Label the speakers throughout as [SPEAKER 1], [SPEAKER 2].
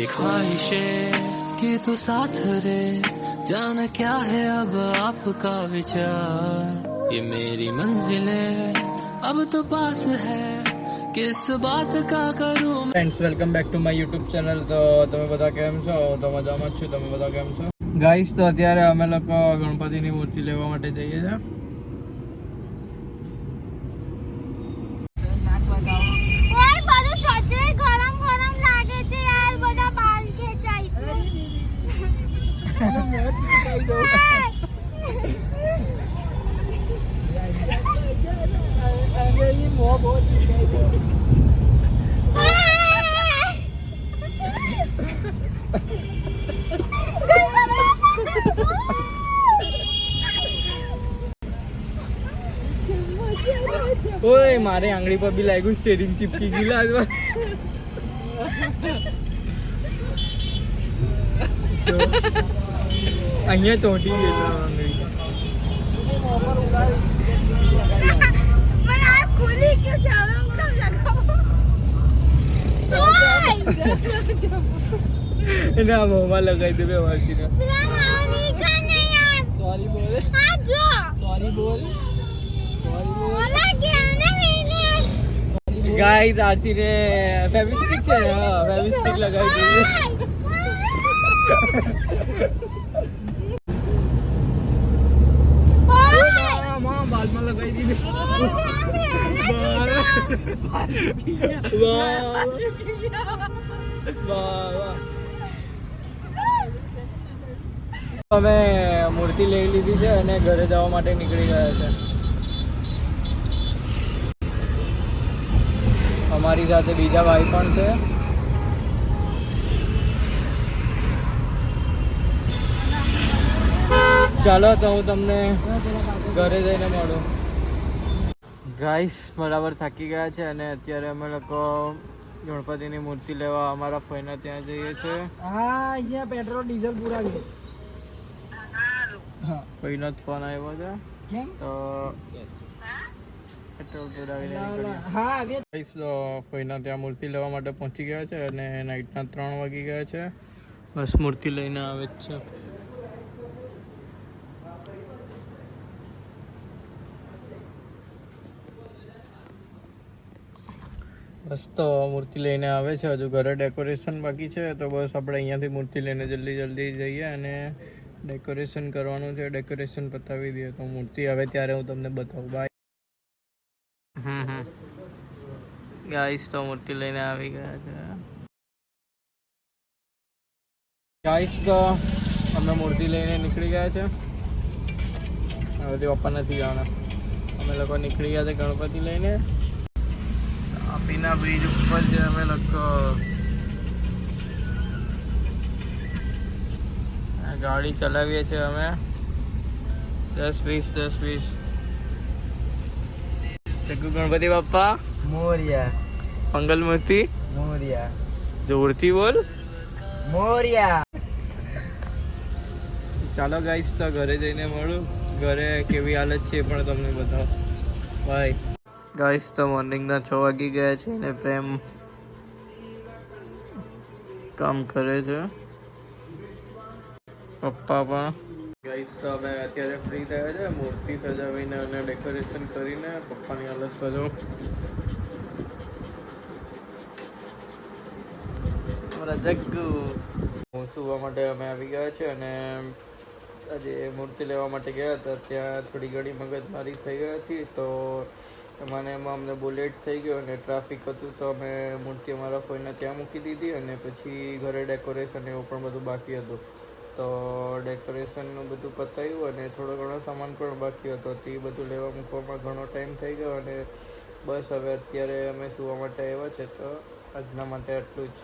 [SPEAKER 1] ख्वाहिशें कि तू साथ रे जान क्या है अब आपका विचार ये मेरी मंजिलें अब तो पास है किस बात का करूं
[SPEAKER 2] friends welcome back to my YouTube channel. તો તમે બધા કેમ છો? તો મજામાં જ છો. તમે બધા કેમ છો ગાઈસ? તો અત્યારે અમે લોકો ગણપતિની મૂર્તિ લેવા માટે જઈએ છીએ. ઓય મારે આંગળી પર બી લાગ્યું, સ્ટેરિંગ ચીપકી ગયું લાગવા. અહીંયા ચોંટી ગયેલો આંગળી. એના મોંમાં લગાવી દે બે વારસીને. સોરી બોલ. સોરી બોલ. ગાઈસ આરતી ને ફેવિસ્ટિક છે ને, હા ફેવિસ્ટિક લગાવી દીધી. મામા બાલમાં લગાવી દીધી. અમે મૂર્તિ લઈ લીધી છે અને ઘરે જવા માટે નીકળી ગયા છે. અમારી સાથે બીજા ભાઈ પણ છે. ચાલો તો હું તમને ઘરે જઈને મળું. ગાઈસ બરાબર થાકી ગયા છે અને અત્યારે અમે લોકો ગણપતિની મૂર્તિ લેવા અમારા ફઈના ત્યાં જઈએ છીએ.
[SPEAKER 3] હા અહીંયા પેટ્રોલ ડીઝલ પુરાવીએ.
[SPEAKER 2] હા ફઈનો ફોન આવ્યો છે
[SPEAKER 3] કેમ?
[SPEAKER 2] તો પેટ્રોલ પુરાવીને
[SPEAKER 3] હા
[SPEAKER 2] ગાઈસ ફઈના ત્યાં મૂર્તિ લેવા માટે પહોંચી ગયા છે અને નાઇટના 3 વાગી ગયા છે. બસ મૂર્તિ લઈને આવે જ છે. બસ તો મૂર્તિ લઈને આવે છે. હજુ ઘરે ડેકોરેશન બાકી છે તો બસ આપણે અહીંયાથી મૂર્તિ લઈને જલ્દી જઈએ અને ડેકોરેશન કરવાનું છે. ડેકોરેશન પતાવી દઈએ તો મૂર્તિ આવે ત્યારે હું તમને બતાવું. બાય. ગાઈસ તો મૂર્તિ લઈને આવી ગયા છે. ગાઈસ તો અમે મૂર્તિ લઈને નીકળી ગયા છે. હવે પપ્પા નથી જવાના. અમે લોકો નીકળી ગયા છે ગણપતિ લઈને. તાપીના બ્રિજ ઉપર જે અમે લોકો ગાડી ચલાવીએ છીએ અમે 10-20. ગણપતિ બાપ્પા
[SPEAKER 3] મોરિયા.
[SPEAKER 2] મંગલ મૂર્તિ
[SPEAKER 3] મોરિયા.
[SPEAKER 2] જોરથી બોલ
[SPEAKER 3] મોરિયા.
[SPEAKER 2] ચાલો ગાઈસ તો ઘરે જઈને મળું. ઘરે કેવી હાલત છે પણ તમને બતાવો. બાય. ગાઈસ તો મોર્નિંગના 6 વાગી ગયા છે અને પ્રેમ કામ કરે છે. પપ્પા પણ. ગાઈસ તો અમે અત્યારે ફ્રી થયા છે મૂર્તિ સજાવીને અને ડેકોરેશન કરીને. પપ્પાની હાલત તો જો. અમારા જગ્ગુ સુવા માટે અમે આવી ગયા છે અને આજે મૂર્તિ લેવા માટે ગયા હતા. ત્યાં થોડી ઘણી મગજમારી થઈ ગઈ હતી તો એમાં અમને બહુ લેટ થઈ ગયો અને ટ્રાફિક હતું તો અમે મૂર્તિ અમારા કોઈને ત્યાં મૂકી દીધી અને પછી ઘરે ડેકોરેશન એવું પણ બધું બાકી હતું તો ડેકોરેશનનું બધું પતાવ્યું અને થોડો ઘણો સામાન પણ બાકી હતો. તે બધું લેવા મૂકવામાં ઘણો ટાઈમ થઈ ગયો અને બસ હવે અત્યારે અમે સુવા માટે આવ્યા છે. તો આજના માટે આટલું જ.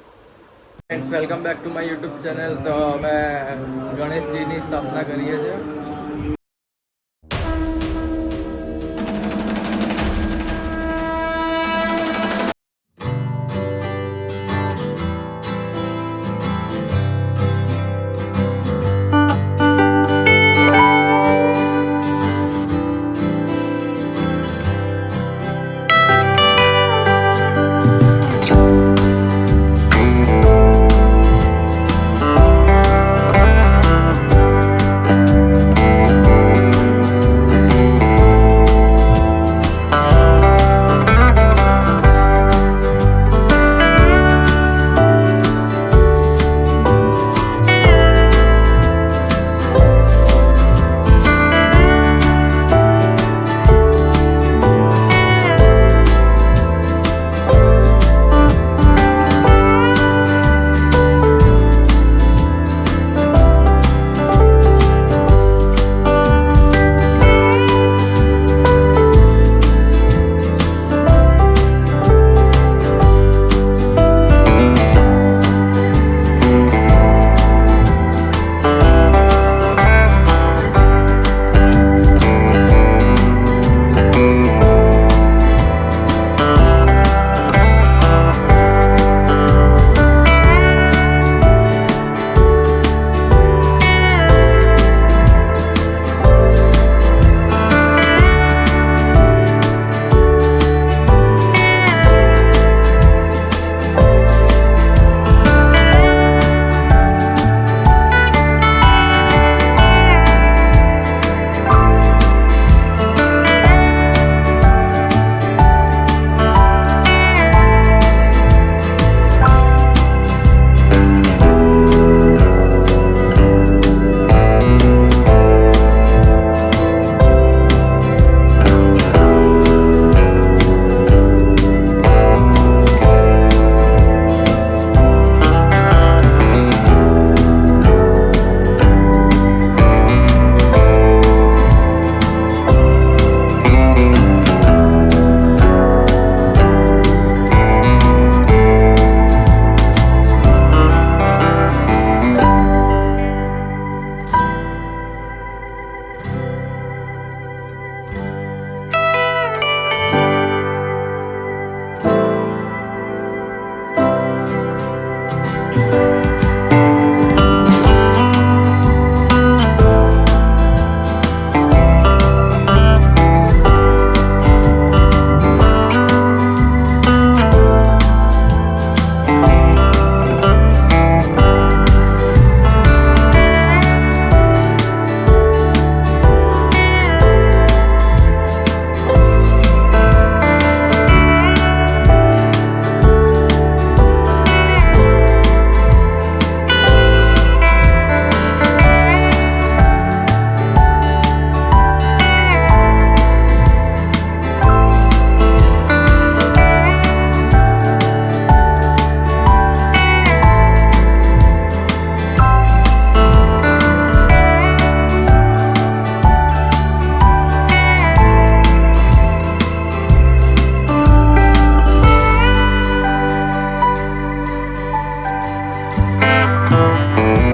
[SPEAKER 2] Friends welcome back to my YouTube channel. તો અમે ગણેશજીની સ્થાપના કરીએ છીએ.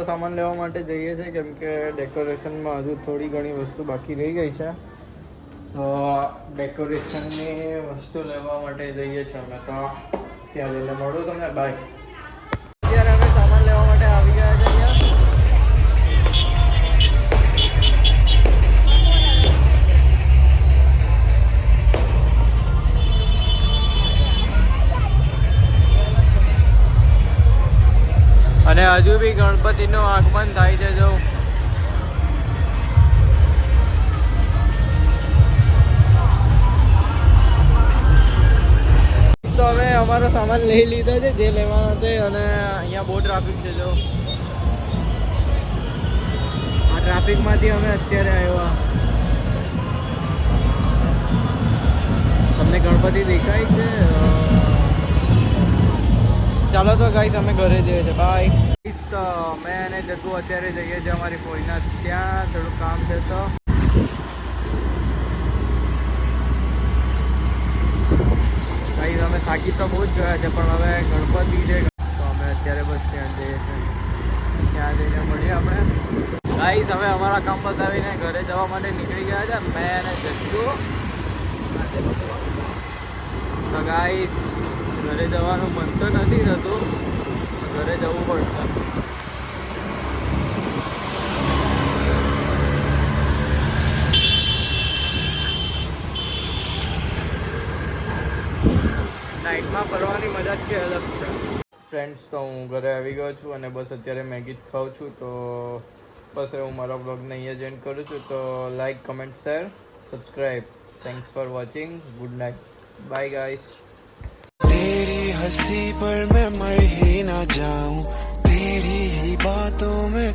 [SPEAKER 2] સામાન લેવા માટે જઈએ છીએ કેમ કે ડેકોરેશનમાં હજુ થોડી ઘણી વસ્તુ બાકી રહી ગઈ છે, તો ડેકોરેશનની વસ્તુ લેવા માટે જઈએ છીએ અમે. તો ત્યાં જઈને મળું તમને. બાય. અત્યારે અમે સામાન લેવા માટે આવી ગયા છે અહીંયા. અને હજુ બી ગણપતિનું આગમન થાય છે. જો તો અમે અમારો સામાન લઈ લીધો છે જે લેવાનો છે, અને અહીંયા બહુ ટ્રાફિક છે. જો આ ટ્રાફિકમાંથી અમે અત્યારે આવ્યા. તમને ગણપતિ દેખાય છે? ચાલો તો ગાઈસ અમે ઘરે જઈએ છીએ. બાય. તો મેં અને જગ્ગુ અત્યારે જઈએ છીએ અમારી ફોઈના ત્યાં. થોડું કામ છે તો ગાઈસ અમે થાકી તો બહુ જ ગયા છે, પણ હવે ગણપતિ છે તો અમે અત્યારે બસ ત્યાં જઈએ છીએ. ત્યાં જઈને મળીએ આપણે. ગાઈસ હવે અમારા કામ બતાવીને ઘરે જવા માટે નીકળી ગયા છે મેં અને જગ્ગુ. તો ગાઈસ ઘરે જવાનું મન તો નથી થતું, ઘરે જવું પડશે. નાઇટમાં ફરવાની મજા જ કે અલગ છે. ફ્રેન્ડ્સ, તો હું ઘરે આવી ગયો છું અને બસ અત્યારે મેગી જ ખાઉં છું. તો બસ હું મારા બ્લોગને અહીંયા જ એન્ડ કરું છું. તો like, comment, share, subscribe. Thanks for watching. Good night. Bye guys.
[SPEAKER 4] तेरी हंसी पर मैं मर ही ना जाऊं, तेरी ही बातों में